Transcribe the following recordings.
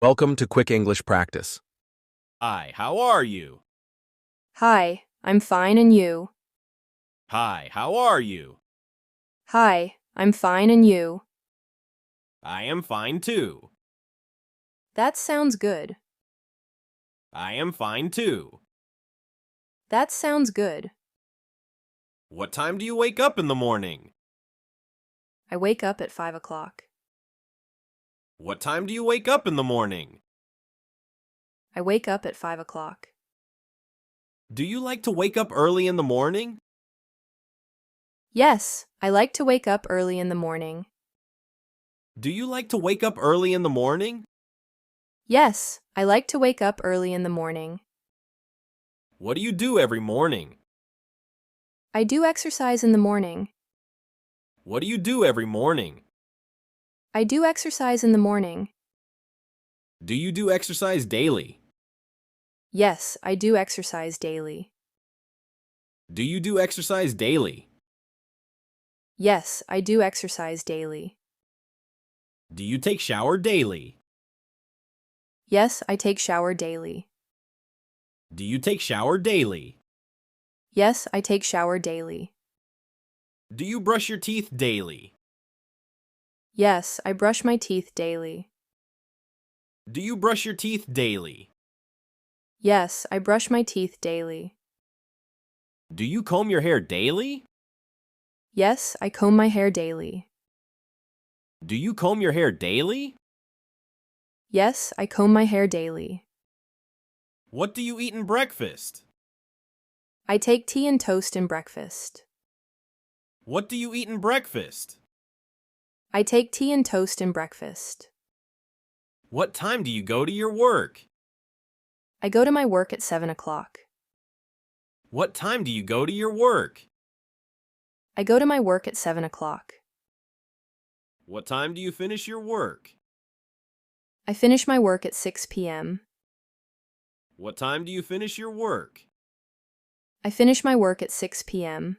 Welcome to Quick English Practice. Hi, how are you? Hi, I'm fine and you? Hi, how are you? Hi, I'm fine and you? I am fine too. That sounds good. I am fine too. That sounds good. What time do you wake up in the morning? I wake up at 5 o'clock. What time do you wake up in the morning? I wake up at 5 o'clock. Do you like to wake up early in the morning? Yes, I like to wake up early in the morning. Do you like to wake up early in the morning? Yes, I like to wake up early in the morning. What do you do every morning? I do exercise in the morning. What do you do every morning? I do exercise in the morning. Do you do exercise daily? Yes, I do exercise daily. Do you do exercise daily? Yes, I do exercise daily. Do you take shower daily? Yes, I take shower daily. Do you take shower daily? Yes, I take shower daily. Do you brush your teeth daily? Yes, I brush my teeth daily. Do you brush your teeth daily? Yes, I brush my teeth daily. Do you comb your hair daily? Yes, I comb my hair daily. Do you comb your hair daily? Yes, I comb my hair daily. What do you eat in breakfast? I take tea and toast in breakfast. What do you eat in breakfast? I take tea and toast in breakfast. What time do you go to your work? I go to my work at 7 o'clock. What time do you go to your work? I go to my work at 7 o'clock. What time do you finish your work? I finish my work at 6 p.m. What time do you finish your work? I finish my work at 6 p.m.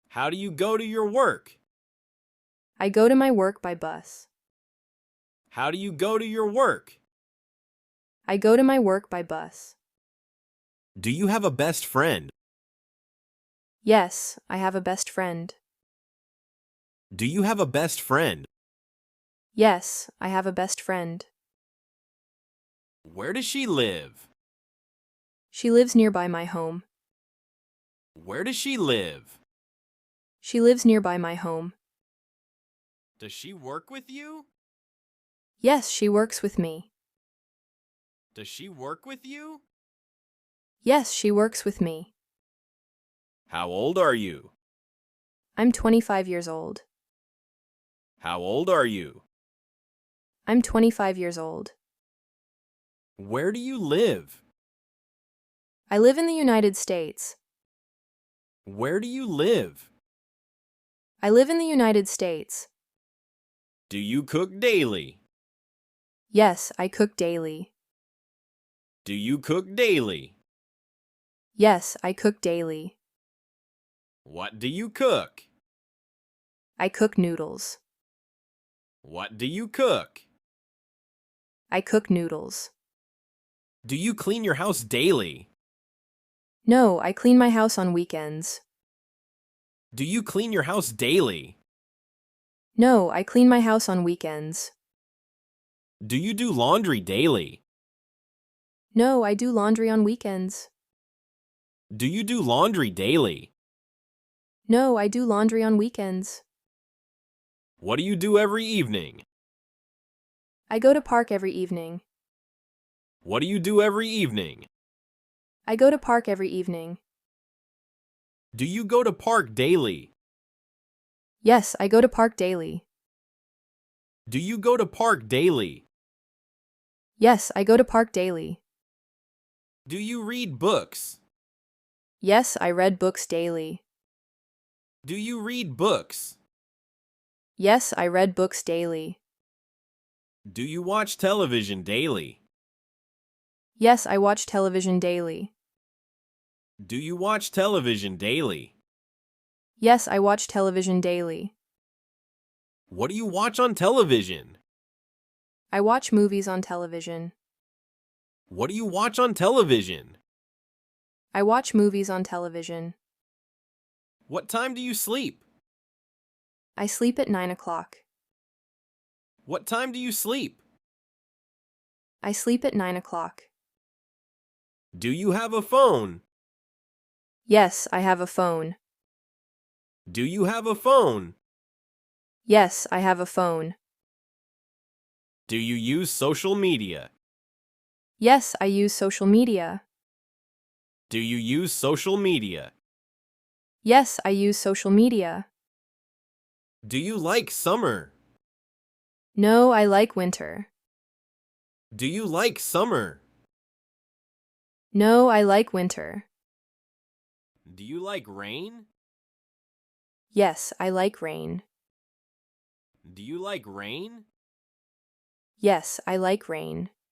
How do you go to your work? I go to my work by bus. How do you go to your work? I go to my work by bus. Do you have a best friend? Yes, I have a best friend. Do you have a best friend? Yes, I have a best friend. Where does she live? She lives nearby my home. Where does she live? She lives nearby my home. Does she work with you? Yes, she works with me. Does she work with you? Yes, she works with me. How old are you? I'm 25 years old. How old are you? I'm 25 years old. Where do you live? I live in the United States. Where do you live? I live in the United States. Do you cook daily? Yes, I cook daily. Do you cook daily? Yes, I cook daily. What do you cook? I cook noodles. What do you cook? I cook noodles. Do you clean your house daily? No, I clean my house on weekends. Do you clean your house daily? No, I clean my house on weekends. Do you do laundry daily? No, I do laundry on weekends. Do you do laundry daily? No, I do laundry on weekends. What do you do every evening? I go to park every evening. What do you do every evening? I go to park every evening. Do you go to park daily? Yes, I go to park daily. Do you go to park daily? Yes, I go to park daily. Do you read books? Yes, I read books daily. Do you read books? Yes, I read books daily. Do you watch television daily? Yes, I watch television daily. Do you watch television daily? Yes, I watch television daily. What do you watch on television? I watch movies on television. What do you watch on television? I watch movies on television. What time do you sleep? I sleep at 9 o'clock. What time do you sleep? I sleep at 9 o'clock. Do you have a phone? Yes, I have a phone. Do you have a phone? Yes, I have a phone. Do you use social media? Yes, I use social media. Do you use social media? Yes, I use social media. Do you like summer? No, I like winter. Do you like summer? No, I like winter. Do you like rain? Yes, I like rain. Do you like rain? Yes, I like rain.